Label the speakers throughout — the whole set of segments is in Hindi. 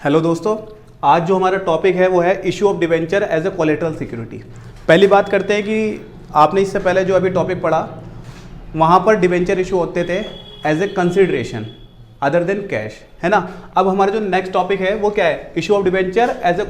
Speaker 1: हेलो दोस्तों, आज जो हमारा टॉपिक है वो है issue of debenture as a collateral security. पहली बात करते हैं कि आपने इससे पहले जो अभी टॉपिक पढ़ा वहाँ पर डिवेंचर इशू होते थे as a consideration other than cash, है ना। अब हमारा जो नेक्स्ट टॉपिक है वो क्या है, issue of debenture as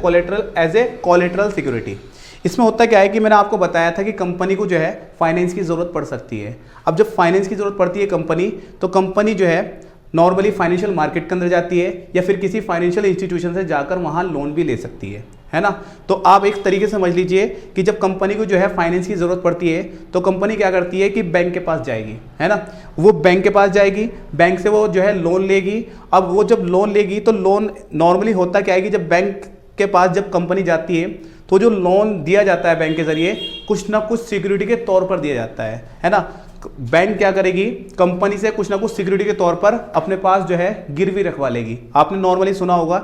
Speaker 1: a collateral security. इसमें होता क्या है कि मैंने आपको बताया था कि कंपनी को जो है फाइनेंस की ज़रूरत पड़ सकती है। अब जब फाइनेंस की ज़रूरत पड़ती है कंपनी, तो कंपनी जो है नॉर्मली फाइनेंशियल मार्केट के अंदर जाती है या फिर किसी फाइनेंशियल इंस्टीट्यूशन से जाकर वहाँ लोन भी ले सकती है ना। तो आप एक तरीके से समझ लीजिए कि जब कंपनी को जो है फाइनेंस की ज़रूरत पड़ती है तो कंपनी क्या करती है कि बैंक के पास जाएगी, है ना। वो बैंक के पास जाएगी, बैंक से वो जो है लोन लेगी। अब वो जब लोन लेगी तो लोन नॉर्मली होता क्या है कि जब बैंक के पास जब कंपनी जाती है तो जो लोन दिया जाता है बैंक के ज़रिए कुछ ना कुछ सिक्योरिटी के तौर पर दिया जाता है ना। बैंक क्या करेगी, कंपनी से कुछ ना कुछ सिक्योरिटी के तौर पर अपने पास जो है गिरवी रखवा लेगी। आपने नॉर्मली सुना होगा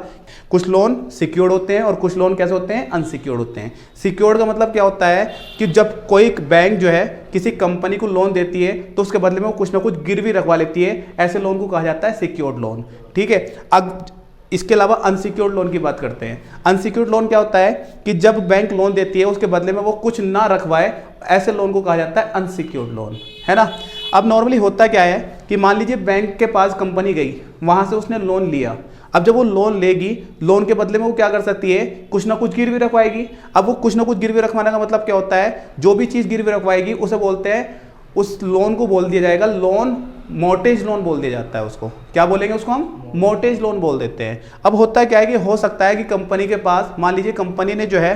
Speaker 1: कुछ लोन सिक्योर्ड होते हैं और कुछ लोन कैसे होते हैं, अनसिक्योर्ड होते हैं। सिक्योर्ड का मतलब क्या होता है कि जब कोई बैंक जो है किसी कंपनी को लोन देती है तो उसके बदले में वो कुछ ना कुछ गिरवी रखवा लेती है। ऐसे लोन को कहा जाता है सिक्योर्ड लोन, ठीक है। अब इसके अलावा अनसिक्योर्ड लोन की बात करते हैं। अनसिक्योर्ड लोन क्या होता है कि जब बैंक लोन देती है उसके बदले में वो कुछ ना रखवाए, ऐसे लोन को कहा जाता है अनसिक्योर्ड लोन, है ना। अब नॉर्मली होता क्या है कि मान लीजिए बैंक के पास कंपनी गई, वहां से उसने लोन लिया। अब जब वो लोन लेगी, लोन के बदले में वो क्या कर सकती है, कुछ ना कुछ गिरवी रखवाएगी। अब वो कुछ ना कुछ गिरवी रखवाने का मतलब क्या होता है, जो भी चीज़ गिरवी रखवाएगी उसे बोलते हैं, उस लोन को बोल दिया जाएगा लोन, मोर्टेज लोन बोल दिया जाता है उसको। क्या बोलेंगे उसको, हम मोर्टेज लोन बोल देते हैं। अब होता क्या है कि हो सकता है कि कंपनी के पास, मान लीजिए कंपनी ने जो है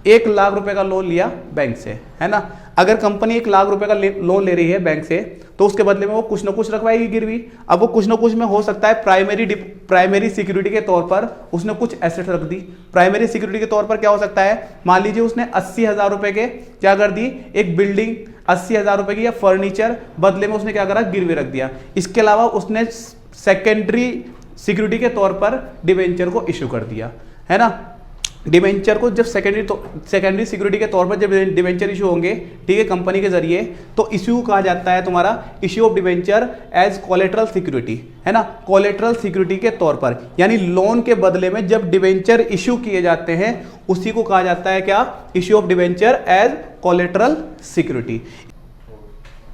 Speaker 1: 1 लाख रुपए का लोन लिया बैंक से, है ना। अगर कंपनी 1 लाख रुपए का लोन ले रही है बैंक से तो उसके बदले में वो कुछ ना कुछ रखवाएगी गिरवी। अब वो कुछ ना कुछ में हो सकता है प्राइमरी सिक्योरिटी के तौर पर उसने कुछ एसेट रख दी। प्राइमरी सिक्योरिटी के तौर पर क्या हो सकता है, मान लीजिए उसने 80,000 रुपए के क्या कर दी, एक बिल्डिंग 80,000 रुपए की या फर्नीचर बदले में उसने क्या करा, गिरवी रख दिया। इसके अलावा उसने सेकेंडरी सिक्योरिटी के तौर पर डिवेंचर को इश्यू कर दिया, है ना। डिवेंचर को जब सेकेंडरी सिक्योरिटी के तौर पर जब डिवेंचर इशू होंगे, ठीक है, कंपनी के जरिए, तो इशू कहा जाता है तुम्हारा issue of debenture as collateral security, है ना। कोलेटरल सिक्योरिटी के तौर पर, यानी लोन के बदले में जब डिवेंचर इशू किए जाते हैं उसी को कहा जाता है क्या, issue of debenture as collateral security.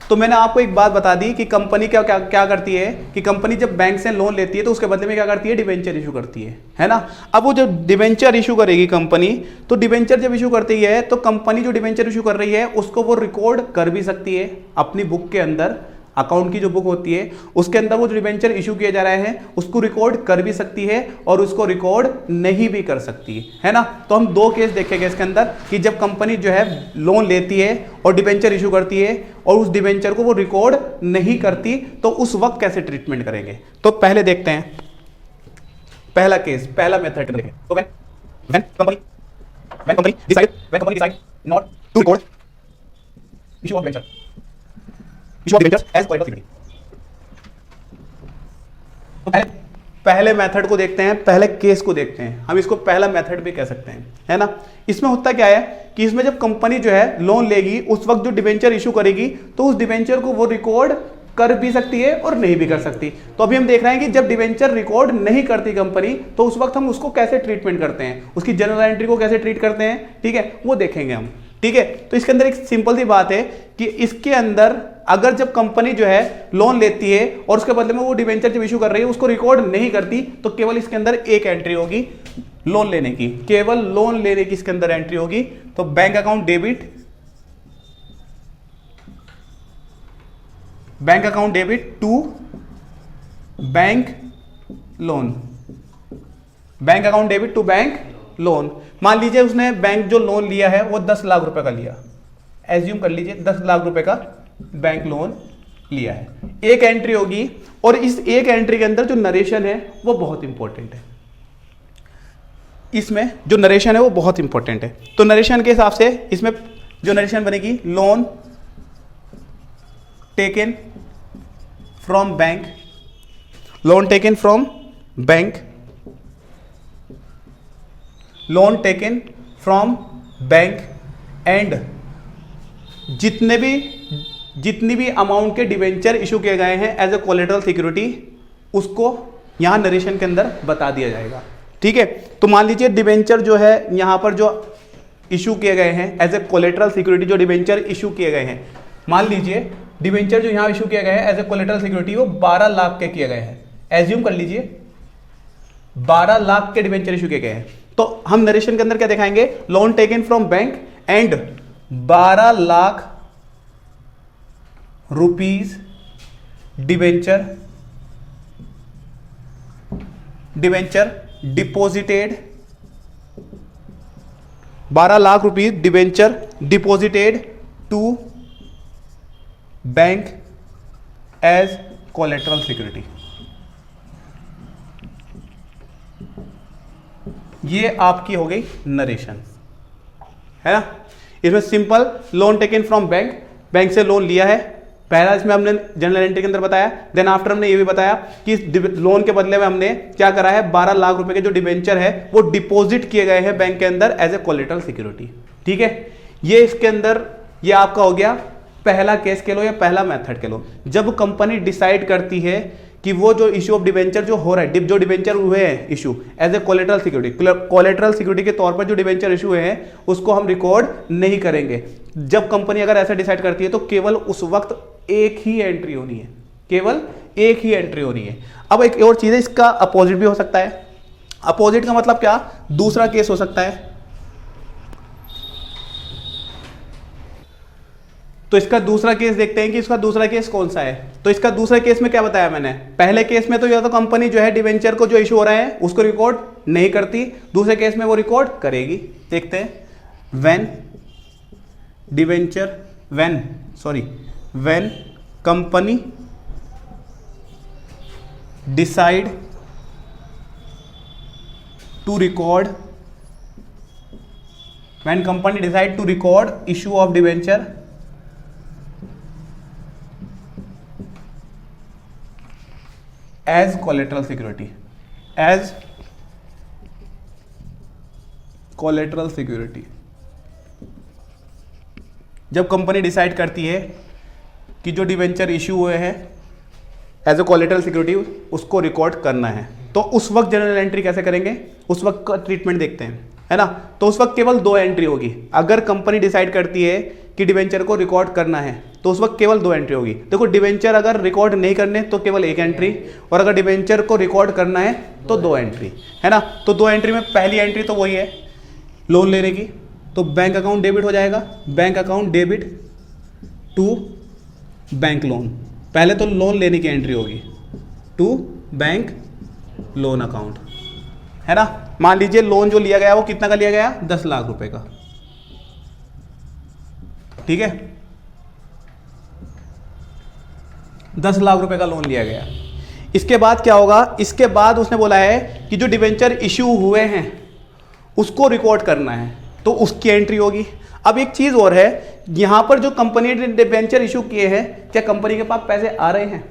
Speaker 1: तो मैंने आपको एक बात बता दी कि कंपनी क्या करती है कि कंपनी जब बैंक से लोन लेती है तो उसके बदले में क्या करती है, डिवेंचर इशू करती है ना। अब वो जब डिवेंचर इशू करेगी कंपनी, तो डिवेंचर जब इशू करती है तो कंपनी जो डिवेंचर इशू कर रही है उसको वो रिकॉर्ड कर भी सकती है अपनी बुक के अंदर। अकाउंट की जो बुक होती है उसके अंदर वो जो डिवेंचर इशू किए जा रहे हैं उसको रिकॉर्ड कर भी सकती है और उसको रिकॉर्ड नहीं भी कर सकती है ना। तो हम 2 केस देखेंगे इसके अंदर कि जब कंपनी जो है लोन लेती है और डिवेंचर इशू करती है और उस डिवेंचर को वो रिकॉर्ड नहीं करती तो उस वक्त कैसे ट्रीटमेंट करेंगे। तो पहले देखते हैं पहला केस, पहला मेथड देखें। तो when company decide not to record issue of debenture as collateral security। तो पहले मेथड को देखते हैं, पहले केस को देखते हैं। हम इसको पहला मेथड भी कह सकते हैं, है ना। इसमें होता क्या है कि इसमें जब कंपनी जो है लोन लेगी उस वक्त जो डिवेंचर इशू करेगी तो उस डिवेंचर को वो रिकॉर्ड कर भी सकती है और नहीं भी कर सकती। तो अभी हम देख रहे हैं कि जब डिवेंचर रिकॉर्ड नहीं करती कंपनी तो उस वक्त हम उसको कैसे ट्रीटमेंट करते हैं, उसकी जनरल एंट्री को कैसे ट्रीट करते हैं, ठीक है, वो देखेंगे हम, ठीक है। तो इसके अंदर एक सिंपल सी बात है कि इसके अंदर अगर जब कंपनी जो है लोन लेती है और उसके बदले में वो डिवेंचर जब इशू कर रही है उसको रिकॉर्ड नहीं करती तो केवल इसके अंदर एक एंट्री होगी लोन लेने की, केवल लोन लेने की इसके अंदर एंट्री होगी। तो bank account debit to bank loan, bank account debit to bank loan. मान लीजिए उसने बैंक जो लोन लिया है वो 10 लाख रुपए का लिया, एज्यूम कर लीजिए 10 लाख रुपए का बैंक लोन लिया है। एक एंट्री होगी और इस एक एंट्री के अंदर जो नरेशन है वो बहुत इंपॉर्टेंट है। इसमें जो नरेशन है वो बहुत इंपॉर्टेंट है। तो नरेशन के हिसाब से इसमें जो नरेशन बनेगी, loan taken from bank, loan taken from bank, loan taken from bank and जितनी भी अमाउंट के डिवेंचर इशू किए गए हैं एज ए कोलेटरल सिक्योरिटी उसको यहां नरेशन के अंदर बता दिया जाएगा, ठीक है। तो मान लीजिए डिबेंचर जो है यहां पर जो इशू किए गए हैं एज ए कोलेटरल सिक्योरिटी, जो डिबेंचर इशू किए गए हैं, मान लीजिए डिबेंचर जो यहां इशू किए गए हैं एज ए कोलेटरल सिक्योरिटी वो 12 लाख के किए गए हैं, एज्यूम कर लीजिए 12 लाख के डिबेंचर इशू किए गए हैं। तो हम नरेशन के अंदर क्या दिखाएंगे, loan taken from bank and 12 lakh rupees debenture deposited, 12 lakh rupees debenture deposited to bank as collateral security. ये आपकी हो गई नरेशन, है ना। इसमें simple loan taken from bank, bank से लोन लिया है, पहला इसमें हमने जनरल एंट्री के अंदर बताया, देन आफ्टर हमने ये भी बताया कि लोन के बदले में हमने क्या करा है, 12 लाख रुपए के जो डिबेंचर है वो डिपॉजिट किए गए हैं बैंक के अंदर एज ए कोलेटरल सिक्योरिटी। ठीक है, ये इसके अंदर ये आपका हो गया पहला केस के लो या पहला मेथड के लो। जब कंपनी डिसाइड करती है कि वो जो इशू ऑफ डिबेंचर जो हो रहा है, जो डिबेंचर हुए हैं issue as a collateral security, collateral security के तौर पर जो डिबेंचर इशू हुए हैं उसको हम रिकॉर्ड नहीं करेंगे। जब कंपनी अगर ऐसा डिसाइड करती है तो केवल उस वक्त एक ही एंट्री होनी है, केवल एक ही एंट्री होनी है। अब एक और चीज है, इसका अपोजिट भी हो सकता है। अपोजिट का मतलब क्या, दूसरा केस हो सकता है। तो इसका दूसरा केस देखते हैं कि इसका दूसरा केस कौन सा है। तो इसका दूसरा केस में क्या बताया मैंने, पहले केस में तो या तो कंपनी जो है डिबेंचर को जो इशू हो रहा है उसको रिकॉर्ड नहीं करती, दूसरे केस में वो रिकॉर्ड करेगी। देखते हैं, when company decide to record, when company decide to record issue of debenture as collateral security, as collateral security. जब कंपनी डिसाइड करती है कि जो डिबेंचर इशू हुए हैं एज ए कोलेटरल सिक्योरिटी उसको रिकॉर्ड करना है, तो उस वक्त जनरल एंट्री कैसे करेंगे, उस वक्त का ट्रीटमेंट देखते हैं, है ना। तो उस वक्त केवल 2 एंट्री होगी। अगर कंपनी डिसाइड करती है कि डिबेंचर को रिकॉर्ड करना है तो उस वक्त केवल 2 एंट्री होगी। देखो, डिबेंचर अगर रिकॉर्ड नहीं करने तो केवल 1 एंट्री, और अगर डिबेंचर को रिकॉर्ड करना है तो 2 एंट्री, है ना। तो 2 एंट्री में पहली एंट्री तो वही है लोन लेने की, तो बैंक अकाउंट डेबिट हो जाएगा, bank account debit to bank loan. पहले तो लोन लेने की एंट्री होगी टू बैंक लोन अकाउंट, है ना। मान लीजिए लोन जो लिया गया वो कितना का लिया गया, 10 लाख रुपए का, ठीक है, 10 लाख रुपए का लोन लिया गया। इसके बाद क्या होगा, इसके बाद उसने बोला है कि जो डिबेंचर इश्यू हुए हैं उसको रिकॉर्ड करना है, तो उसकी एंट्री होगी। अब एक चीज और है, यहां पर जो कंपनी ने डिबेंचर इशू किए हैं, क्या कंपनी के पास पैसे आ रहे हैं,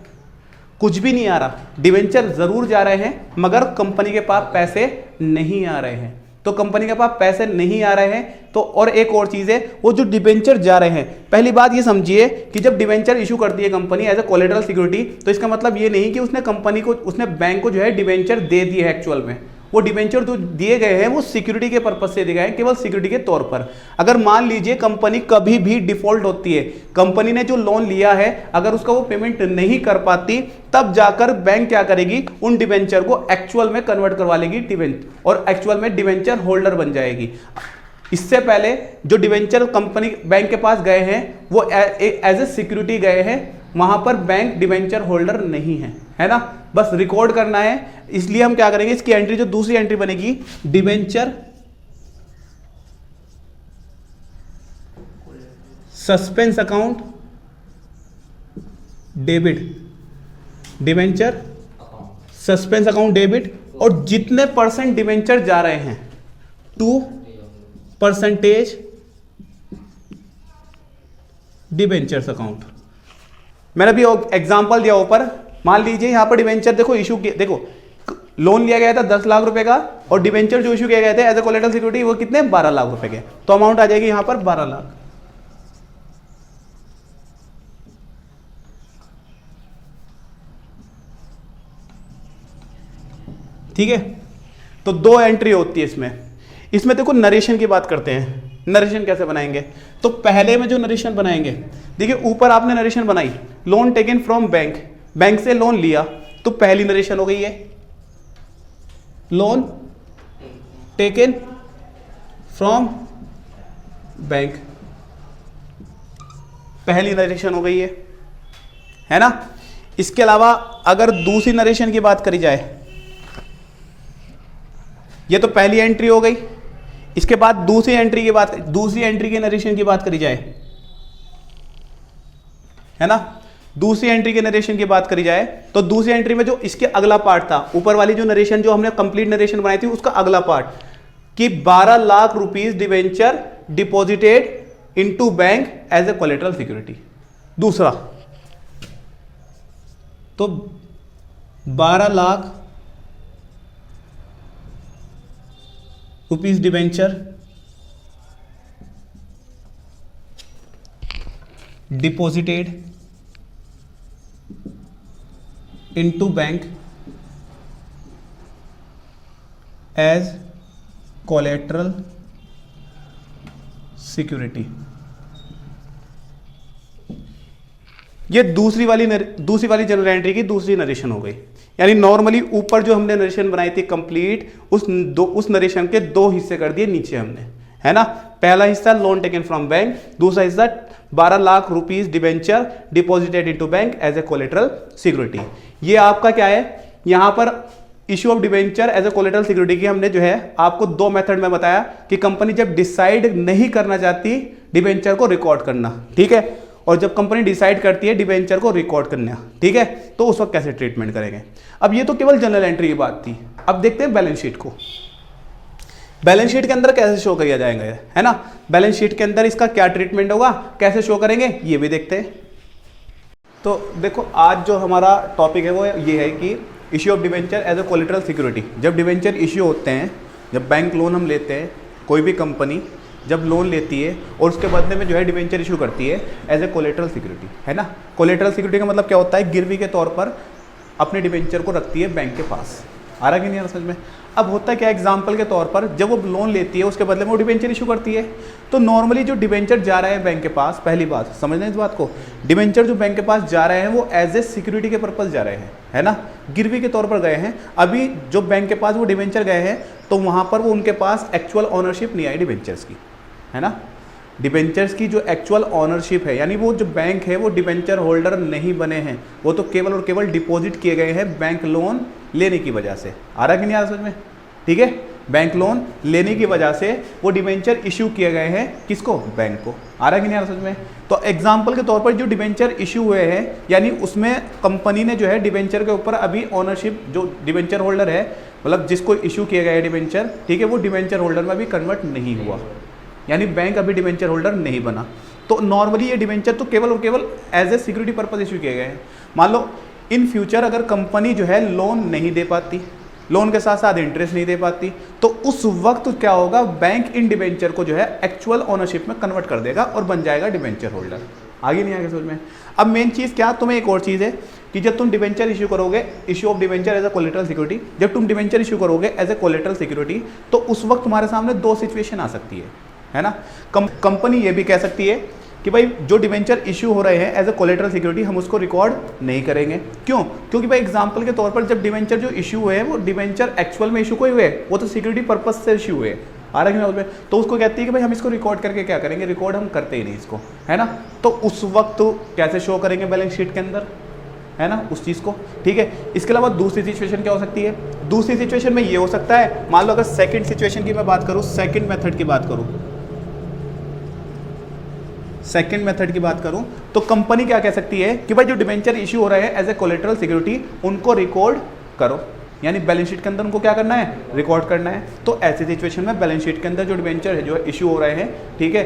Speaker 1: कुछ भी नहीं आ रहा। डिबेंचर जरूर जा रहे हैं मगर कंपनी के पास पैसे नहीं आ रहे हैं। तो कंपनी के पास पैसे नहीं आ रहे हैं तो, और एक और चीज है, वो जो डिबेंचर जा रहे हैं, पहली बात ये समझिए कि जब डिबेंचर इशू करती है company as a collateral security, तो इसका मतलब ये नहीं कि उसने कंपनी को, उसने बैंक को जो है डिबेंचर दे दिए है। एक्चुअल में वो डिबेंचर जो दिए गए हैं वो सिक्योरिटी के पर्पज से दिए गए हैं, केवल सिक्योरिटी के तौर पर। अगर मान लीजिए कंपनी कभी भी डिफॉल्ट होती है, कंपनी ने जो लोन लिया है अगर उसका वो पेमेंट नहीं कर पाती, तब जाकर बैंक क्या करेगी, उन डिबेंचर को एक्चुअल में कन्वर्ट करवा लेगी डिबेंचर, और एक्चुअल में डिबेंचर होल्डर बन जाएगी। इससे पहले जो डिबेंचर कंपनी बैंक के पास गए हैं वो एज ए सिक्योरिटी गए हैं, वहां पर बैंक डिबेंचर होल्डर नहीं है ना, बस रिकॉर्ड करना है। इसलिए हम क्या करेंगे, इसकी एंट्री जो दूसरी एंट्री बनेगी, debenture suspense account debit, debenture suspense account debit, और जितने परसेंट डिबेंचर जा रहे हैं 2% डिबेंचर्स अकाउंट। मैंने अभी एग्जांपल दिया ऊपर, मान लीजिए यहां पर डिबेंचर देखो इशू किया, देखो लोन लिया गया था 10 लाख रुपए का, और डिबेंचर जो इशू किए गए थे एज ए कोलेटरल सिक्योरिटी वो कितने, 12 लाख रुपए के, तो अमाउंट आ जाएगी यहां पर 12 लाख। ठीक है, तो 2 एंट्री होती है इसमें। इसमें देखो नरेशन की बात करते हैं, नरेशन कैसे बनाएंगे। तो पहले में जो नरेशन बनाएंगे, देखिए ऊपर आपने नरेशन बनाई, loan taken from bank, bank से लोन लिया, तो पहली नरेशन हो गई है लोन टेकन फ्रॉम बैंक, पहली नरेशन हो गई है ना। इसके अलावा अगर दूसरी नरेशन की बात करी जाए, ये तो पहली एंट्री हो गई। इसके बाद दूसरी एंट्री की नरेशन की बात करी जाए, है ना, दूसरी एंट्री के नरेशन की बात करी जाए, तो दूसरी एंट्री में जो इसके अगला पार्ट था, ऊपर वाली जो नरेशन जो हमने कंप्लीट नरेशन बनाई थी, उसका अगला पार्ट कि 12 lakh rupees debenture deposited into bank as a collateral security. दूसरा तो 12 lakh rupees debenture deposited into bank as collateral security. ये दूसरी वाली जनरल एंट्री की दूसरी नरेशन हो गई। यानी नॉर्मली ऊपर जो हमने नरेशन बनाई थी कंप्लीट, उस नरेशन के 2 हिस्से कर दिए नीचे हमने, है ना। पहला हिस्सा लोन टेकन फ्रॉम बैंक, दूसरा हिस्सा 12 lakh rupees debenture deposited into bank as a collateral security. ये आपका क्या है, यहां पर issue of debenture as a collateral security की हमने जो है आपको 2 मेथड में बताया कि कंपनी जब डिसाइड नहीं करना चाहती डिवेंचर को रिकॉर्ड करना, ठीक है, और जब कंपनी डिसाइड करती है डिवेंचर को रिकॉर्ड करना, ठीक है, तो उस वक्त कैसे ट्रीटमेंट करेंगे। अब ये तो केवल जनरल एंट्री की बात थी। अब देखते हैं बैलेंस शीट को। बैलेंस शीट के अंदर कैसे शो किया जाएगा, है ना, बैलेंस शीट के अंदर इसका क्या ट्रीटमेंट होगा, कैसे शो करेंगे, ये भी देखते हैं। तो देखो आज जो हमारा टॉपिक है वो ये है कि issue of debenture as a collateral security. जब डिवेंचर इश्यू होते हैं, जब बैंक लोन हम लेते हैं, कोई भी कंपनी जब लोन लेती है और उसके बदले में जो है डिवेंचर इशू करती है एज ए कोलेटरल सिक्योरिटी, है ना। कोलेटरल सिक्योरिटी का मतलब क्या होता है, गिरवी के तौर पर अपने डिवेंचर को रखती है बैंक के पास। आ रहा कि नहीं आ रहा समझ में। अब होता है क्या, एग्जाम्पल के तौर पर जब वो लोन लेती है उसके बदले में वो डिवेंचर इशू करती है, तो नॉर्मली जो डिवेंचर जा रहे हैं बैंक के पास, पहली बात समझना इस बात को, डिवेंचर जो बैंक के पास जा रहे हैं वो एज ए सिक्योरिटी के पर्पज जा रहे हैं, है ना, गिरवी के तौर पर गए हैं। अभी जो बैंक के पास वो डिवेंचर गए हैं तो वहाँ पर वो उनके पास एक्चुअल ऑनरशिप नहीं आई डिवेंचर्स की, है ना। डिबेंचर्स की जो एक्चुअल ऑनरशिप है, यानी वो जो बैंक है वो डिबेंचर होल्डर नहीं बने हैं, वो तो केवल और केवल डिपॉजिट किए गए हैं बैंक लोन लेने की वजह से। आ रहा कि नहीं आ रहा समझ में, ठीक है, बैंक लोन लेने की वजह से वो डिबेंचर इशू किए गए हैं, किसको, बैंक को। आ रहा कि नहीं आ रहा समझ में। तो एग्जाम्पल के तौर पर जो डिबेंचर इशू हुए हैं, यानी उसमें कंपनी ने जो है डिबेंचर के ऊपर अभी ऑनरशिप, जो डिबेंचर होल्डर है मतलब जिसको इशू किए गए डिबेंचर, ठीक है, वो डिबेंचर होल्डर में अभी कन्वर्ट नहीं हुआ, यानी बैंक अभी डिवेंचर होल्डर नहीं बना। तो नॉर्मली ये डिवेंचर तो केवल और केवल as a security purpose issue किए गए हैं। मान लो इन फ्यूचर अगर कंपनी जो है लोन नहीं दे पाती, लोन के साथ साथ इंटरेस्ट नहीं दे पाती, तो उस वक्त क्या होगा, बैंक इन डिवेंचर को जो है एक्चुअल ओनरशिप में कन्वर्ट कर देगा और बन जाएगा डिवेंचर होल्डर। आगे नहीं आगे समझ में। अब मेन चीज़ क्या, तुम्हें एक और चीज़ है कि जब तुम डिवेंचर इशू करोगे, issue of debenture as a collateral security, जब तुम डिवेंचर इशू करोगे एज ए कोलेटरल सिक्योरिटी, तो उस वक्त तुम्हारे सामने 2 सिचुएशन आ सकती है ना। कंपनी ये भी कह सकती है कि भाई जो डिवेंचर इशू हो रहे हैं एज ए कोलेटरल सिक्योरिटी हम उसको रिकॉर्ड नहीं करेंगे। क्यों, क्योंकि भाई एग्जांपल के तौर पर जब डिवेंचर जो इशू हुए हैं वो डिवेंचर एक्चुअल में इशू कोई हुए, वो तो सिक्योरिटी पर्पज से इशू हुए, आ रहा है कि तो उसको कहती है कि भाई हम इसको रिकॉर्ड करके क्या करेंगे, रिकॉर्ड हम करते ही नहीं इसको, है ना। तो उस वक्त कैसे शो करेंगे बैलेंस शीट के अंदर, है ना, उस चीज़ को, ठीक है। इसके अलावा दूसरी सिचुएशन क्या हो सकती है, दूसरी सिचुएशन में ये हो सकता है, मान लो अगर सेकंड सिचुएशन की मैं बात करूँ, सेकंड मेथड की बात करूँ, सेकंड मेथड की बात करूं तो कंपनी क्या कह सकती है कि भाई जो डिवेंचर इशू हो रहे हैं एज ए कोलेटरल सिक्योरिटी उनको रिकॉर्ड करो, यानी बैलेंस शीट के अंदर उनको क्या करना है, रिकॉर्ड करना है। तो ऐसी सिचुएशन में बैलेंस शीट के अंदर जो डिवेंचर है जो इशू हो रहे हैं, ठीक है,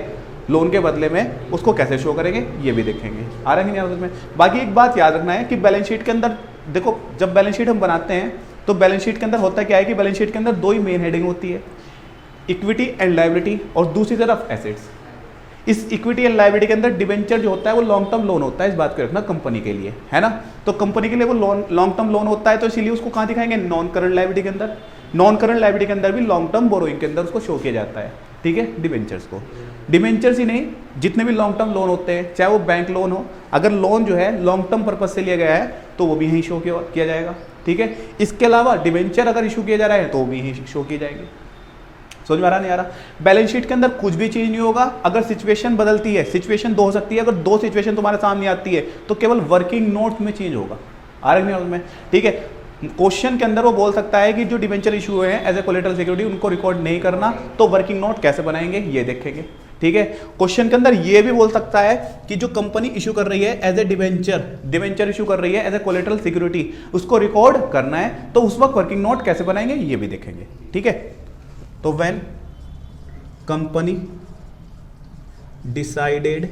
Speaker 1: लोन के बदले में, उसको कैसे शो करेंगे ये भी देखेंगे। आ रहा है कि नहीं उसमें। बाकी एक बात याद रखना है कि बैलेंस शीट के अंदर देखो, जब बैलेंस शीट हम बनाते हैं तो बैलेंस शीट के अंदर होता क्या है कि बैलेंस शीट के अंदर 2 ही मेन हेडिंग होती है, इक्विटी एंड लायबिलिटी, और दूसरी तरफ एसेट्स। इस इक्विटी एंड लायबिलिटी के अंदर डिवेंचर जो होता है वो लॉन्ग टर्म लोन होता है, इस बात को रखना कंपनी के लिए, है ना। तो कंपनी के लिए वो लॉन्ग टर्म लोन होता है, तो इसीलिए उसको कहाँ दिखाएंगे, नॉन करंट लायबिलिटी के अंदर, नॉन करंट लायबिलिटी के अंदर भी लॉन्ग टर्म बोरोइंग के अंदर उसको शो किया जाता है, ठीक है, डिबेंचर्स को। डिबेंचर्स ही नहीं, जितने भी लॉन्ग टर्म लोन होते हैं, चाहे वो बैंक लोन हो, अगर लोन जो है लॉन्ग टर्म पर्पज से लिया गया है तो वो भी यहीं शो किया जाएगा, ठीक है। इसके अलावा डिबेंचर अगर इशू किया जा रहा है तो भी यहीं शो किए जाएंगे। समझ में आ रहा नहीं आ रहा? बैलेंस शीट के अंदर कुछ भी चीज नहीं होगा अगर सिचुएशन बदलती है। सिचुएशन दो हो सकती है, अगर दो सिचुएशन तुम्हारे सामने आती है तो केवल वर्किंग नोट में चेंज होगा, आ रहा नहीं में, ठीक है। क्वेश्चन के अंदर वो बोल सकता है कि जो डिबेंचर इशू हुए हैं एज ए कोलेटरल सिक्योरिटी उनको रिकॉर्ड नहीं करना, तो वर्किंग नोट कैसे बनाएंगे ये देखेंगे, ठीक है। क्वेश्चन के अंदर ये भी बोल सकता है कि जो कंपनी इशू कर रही है एज ए डिबेंचर इशू कर रही है एज ए कोलेटरल सिक्योरिटी, उसको रिकॉर्ड करना है, तो उस वक्त वर्किंग नोट कैसे बनाएंगे ये भी देखेंगे, ठीक है। तो when company decided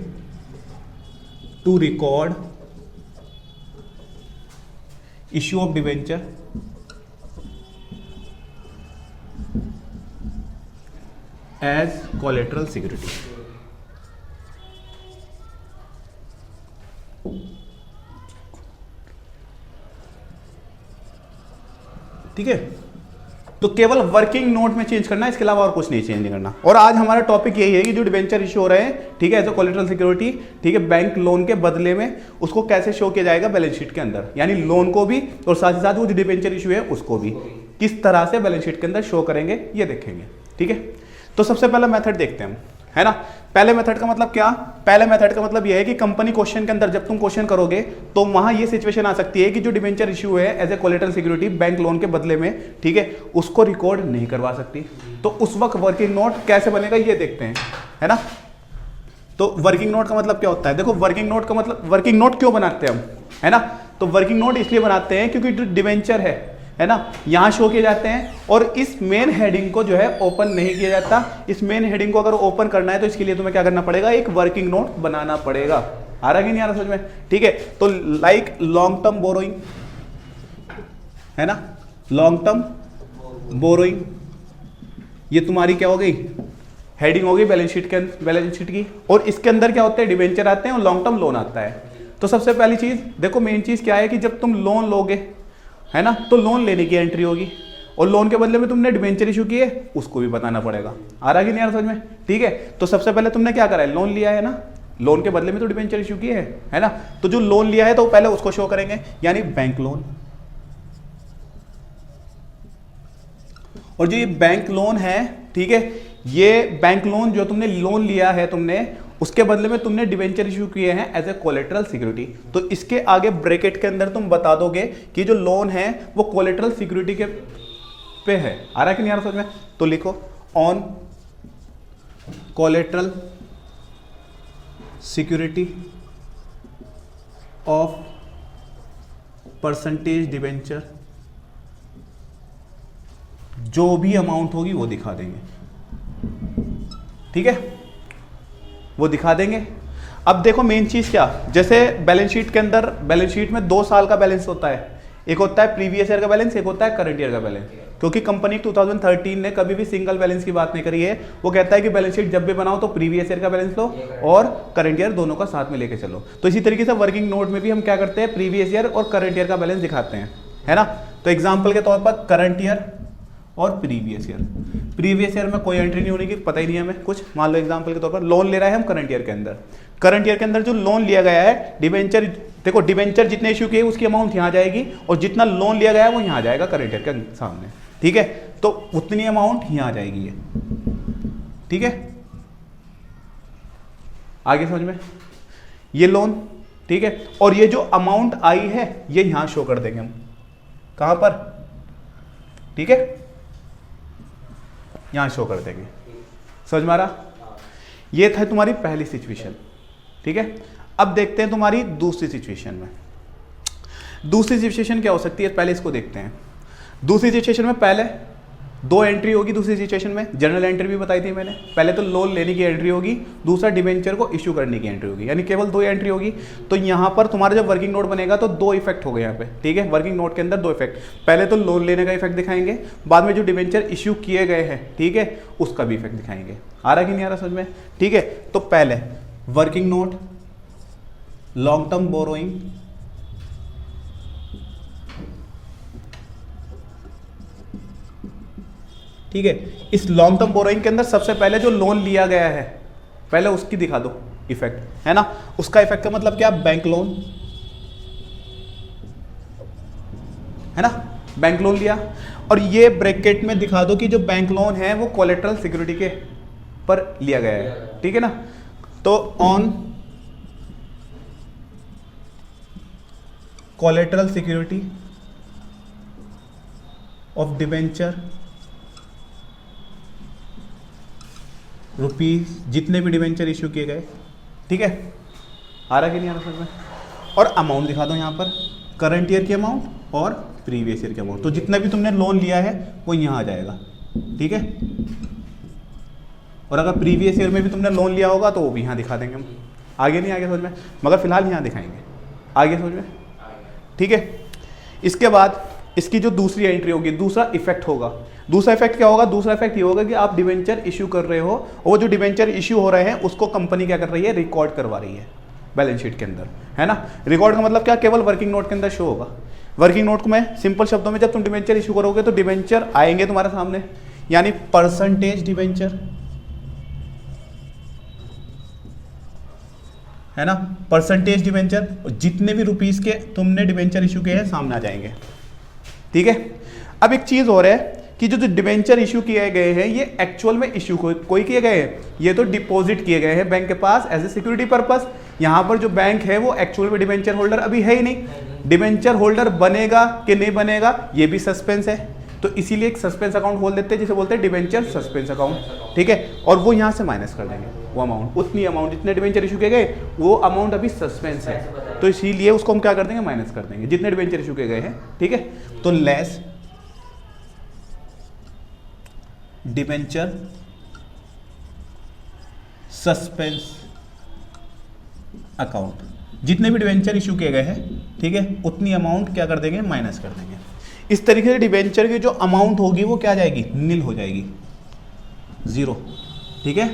Speaker 1: to record issue of debenture as collateral security, ठीक है। तो केवल वर्किंग नोट में चेंज करना है, इसके अलावा और कुछ नहीं चेंज नहीं करना। और आज हमारा टॉपिक यही है कि जो डिबेंचर इशू हो रहे हैं, ठीक है, एज अ कोलेटरल सिक्योरिटी, ठीक है, बैंक लोन के बदले में उसको कैसे शो किया जाएगा बैलेंस शीट के अंदर, यानी लोन को भी और साथ ही साथ वो जो डिबेंचर इशू है उसको भी किस तरह से बैलेंस शीट के अंदर शो करेंगे ये देखेंगे, ठीक है। तो सबसे पहला मेथड देखते हैं हम, है ना। पहले मेथड का मतलब क्या? पहले मेथड का मतलब यह है कि कंपनी क्वेश्चन के अंदर जब तुम क्वेश्चन करोगे तो वहां ये सिचुएशन आ सकती है कि जो डिबेंचर इशू है as a collateral security bank loan के बदले में, ठीक है, उसको रिकॉर्ड नहीं करवा सकती, तो उस वक्त वर्किंग नोट कैसे बनेगा ये देखते हैं, है ना। तो वर्किंग नोट का मतलब क्या होता है? देखो वर्किंग नोट का मतलब, वर्किंग नोट क्यों बनाते हैं हम, है ना। तो वर्किंग नोट इसलिए बनाते हैं क्योंकि जो डिबेंचर है ना, यहां शो किए जाते हैं और इस मेन हेडिंग को जो है ओपन नहीं किया जाता। इस मेन हेडिंग को अगर ओपन करना है तो इसके लिए तुम्हें क्या करना पड़ेगा? एक वर्किंग नोट बनाना पड़ेगा। आ रहा कि नहीं आ रहा समझ में? ठीक है, तो लाइक लॉन्ग टर्म बोरोइंग, है ना, लॉन्ग टर्म बोरोइंग, ये तुम्हारी क्या हो गई? हेडिंग हो गई बैलेंस शीट के, बैलेंस शीट की। और इसके अंदर क्या होते हैं? डिबेंचर आते हैं और लॉन्ग टर्म लोन आता है। तो सबसे पहली चीज देखो, मेन चीज क्या है कि जब तुम लोन लोगे, है ना, तो लोन लेने की एंट्री होगी और लोन के बदले में तुमने डिबेंचर इशू किए, उसको भी बताना पड़ेगा। आ रहा कि नहीं आ रहा समझ में? ठीक है, तो सबसे पहले तुमने क्या करा है? लोन लिया है ना, लोन के बदले में तो डिबेंचर इशू किए है ना। तो जो लोन लिया है तो पहले उसको शो करेंगे, यानी बैंक लोन। और जो ये बैंक लोन है, ठीक है, ये बैंक लोन जो तुमने लोन लिया है तुमने, उसके बदले में तुमने डिबेंचर इशू किए हैं एज ए कोलेटरल सिक्योरिटी, तो इसके आगे ब्रैकेट के अंदर तुम बता दोगे कि जो लोन है वो कोलेटरल सिक्योरिटी के पे है। आ रहा है कि नहीं आ रहा समझ में? तो लिखो on collateral security of percentage debenture, जो भी अमाउंट होगी वो दिखा देंगे, ठीक है, वो दिखा देंगे। अब देखो मेन चीज क्या, जैसे बैलेंस शीट के अंदर, बैलेंस शीट में 2 साल का बैलेंस होता है, एक होता है प्रीवियस ईयर का बैलेंस, एक होता है करंट ईयर का बैलेंस। क्योंकि कंपनी 2013 ने कभी भी सिंगल बैलेंस की बात नहीं करी है, वो कहता है कि बैलेंस शीट जब भी बनाओ तो प्रीवियस ईयर का बैलेंस लो और करंट ईयर दोनों का साथ में लेके चलो। तो इसी तरीके से वर्किंग नोट में भी हम क्या करते हैं? प्रीवियस ईयर और करंट ईयर का बैलेंस दिखाते हैं, है ना। तो एग्जाम्पल के तौर पर करंट ईयर और प्रीवियस ईयर, प्रीवियस ईयर में कोई एंट्री नहीं होने की, पता ही नहीं है हमें कुछ। मान लो एग्जांपल के तौर पर लोन ले रहा है हम करंट ईयर के अंदर, करंट ईयर के अंदर जो लोन लिया गया है, डिबेंचर, देखो डिबेंचर जितने इशू किए उसकी अमाउंट यहाँ जाएगी और जितना लोन लिया गया है वो यहाँ जाएगा करंट ईयर के सामने, ठीक है। तो उतनी अमाउंट यहाँ जाएगी ये, ठीक है। आगे समझ में? ये लोन, ठीक है, और ये जो अमाउंट आई है ये यहां शो कर देंगे हम, कहां पर? ठीक है, यहां शो कर देंगे। समझ में आ रहा? ये था तुम्हारी पहली सिचुएशन, ठीक है। अब देखते हैं तुम्हारी दूसरी सिचुएशन में। दूसरी सिचुएशन क्या हो सकती है, पहले इसको देखते हैं। दूसरी सिचुएशन में पहले 2 एंट्री होगी। दूसरी सिचुएशन में जनरल एंट्री भी बताई थी मैंने, पहले तो लोन लेने की एंट्री होगी, दूसरा डिबेंचर को इशू करने की एंट्री होगी, यानी केवल 2 एंट्री होगी। तो यहाँ पर तुम्हारा जब वर्किंग नोट बनेगा तो 2 इफेक्ट हो गए यहाँ पे, ठीक है। वर्किंग नोट के अंदर 2 इफेक्ट, पहले तो लोन लेने का इफेक्ट दिखाएंगे, बाद में जो डिबेंचर इशू किए गए हैं, ठीक है, उसका भी इफेक्ट दिखाएंगे। आ रहा कि नहीं आ रहा समझ में? ठीक है, तो पहले working note, long term borrowing, ठीक है। इस लॉन्ग टर्म बोरोइंग के अंदर सबसे पहले जो लोन लिया गया है पहले उसकी दिखा दो इफेक्ट, है ना। उसका इफेक्ट का मतलब क्या, बैंक लोन, है ना, बैंक लोन लिया। और ये ब्रैकेट में दिखा दो कि जो बैंक लोन है वो कोलेटरल सिक्योरिटी के पर लिया गया है, ठीक है ना। तो on collateral security of debenture rupees, जितने भी डिबेंचर इश्यू किए गए, ठीक है। आ रहा कि नहीं आ रहा समझ में। और अमाउंट दिखा दो यहाँ पर, करंट ईयर की अमाउंट और प्रीवियस ईयर की अमाउंट। तो जितना भी तुमने लोन लिया है वो यहाँ आ जाएगा, ठीक है। और अगर प्रीवियस ईयर में भी तुमने लोन लिया होगा तो वो भी यहाँ दिखा देंगे हम। आगे नहीं आगे समझ में, मगर फिलहाल यहाँ दिखाएंगे, आगे समझ में, ठीक है। इसके बाद इसकी जो दूसरी एंट्री होगी, दूसरा इफेक्ट होगा। दूसरा इफेक्ट क्या होगा, दूसरा इफेक्ट ये होगा कि आप डिबेंचर इश्यू कर रहे हो और वो जो डिबेंचर इश्यू हो रहे हैं उसको कंपनी क्या कर रही है, रिकॉर्ड करवा रही है बैलेंस शीट के अंदर, है ना। रिकॉर्ड का मतलब क्या, केवल वर्किंग नोट के अंदर शो होगा। वर्किंग नोट को मैं सिंपल शब्दों में, जब तुम डिबेंचर इश्यू करोगे तो डिबेंचर आएंगे तुम्हारे सामने, यानी परसेंटेज डिबेंचर, है ना, परसेंटेज डिबेंचर, जितने भी रुपीस के तुमने डिबेंचर इश्यू किए हैं सामने आ जाएंगे, ठीक है। अब एक चीज और है कि जो डिबेंचर इशू किए गए हैं ये एक्चुअल में इशू कोई किए गए हैं, ये तो डिपॉजिट किए गए हैं बैंक के पास एज ए सिक्योरिटी पर्पस। यहाँ पर जो बैंक है वो एक्चुअल में डिबेंचर होल्डर अभी है ही नहीं। डिबेंचर होल्डर बनेगा कि नहीं बनेगा ये भी सस्पेंस है, तो इसीलिए एक सस्पेंस अकाउंट खोल देते हैं जिसे बोलते हैं डिबेंचर सस्पेंस अकाउंट, ठीक है। और वो यहाँ से माइनस कर देंगे वो अमाउंट, उतनी अमाउंट जितने डिबेंचर इशू किए गए वो अमाउंट अभी सस्पेंस है, तो इसीलिए उसको हम क्या कर देंगे, माइनस कर देंगे जितने डिबेंचर इशू किए गए हैं, ठीक है। तो लेस डिबेंचर सस्पेंस अकाउंट, जितने भी डिबेंचर इशू किए गए हैं, ठीक है, उतनी अमाउंट क्या कर देंगे, माइनस कर देंगे। इस तरीके से डिबेंचर की जो अमाउंट होगी वो क्या जाएगी, नील हो जाएगी, जीरो, ठीक है।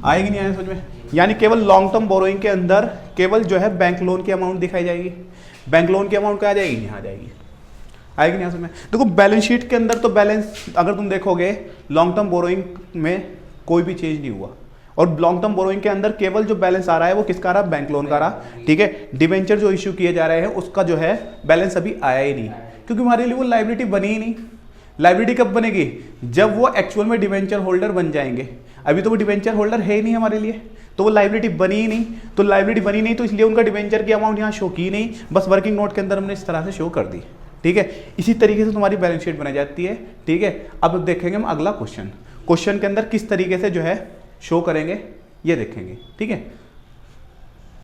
Speaker 1: आएगी नहीं आएगी समझ में। यानी केवल लॉन्ग टर्म बोरोइंग के अंदर केवल जो है बैंक लोन की अमाउंट दिखाई जाएगी। बैंक लोन की अमाउंट क्या आ जाएगी, यहाँ आ जाएगी, आएगी नहीं समझ में। देखो बैलेंस शीट के अंदर तो बैलेंस अगर तुम देखोगे लॉन्ग टर्म बोरोइंग में कोई भी चेंज नहीं हुआ, और लॉन्ग टर्म बोरोइंग के अंदर केवल जो बैलेंस आ रहा है वो किसका आ रहा है, बैंक लोन का आ रहा, ठीक है। डिबेंचर जो इश्यू किए जा रहे हैं उसका जो है बैलेंस अभी आया ही नहीं, क्योंकि हमारे लिए वो लाइबिलिटी बनी ही नहीं। लाइबिलिटी कब बनेगी, जब वो एक्चुअल में डिबेंचर होल्डर बन जाएंगे। अभी तो वो डिबेंचर होल्डर है ही नहीं हमारे लिए, तो वो लाइबिलिटी बनी ही नहीं। तो लाइबिलिटी बनी नहीं तो इसलिए उनका डिबेंचर की अमाउंट यहाँ शो की नहीं, बस वर्किंग नोट के अंदर हमने इस तरह से शो कर दी, ठीक है। इसी तरीके से तुम्हारी बैलेंस शीट बनाई जाती है, ठीक है। अब देखेंगे हम अगला क्वेश्चन के अंदर किस तरीके से जो है शो करेंगे ये देखेंगे, ठीक है।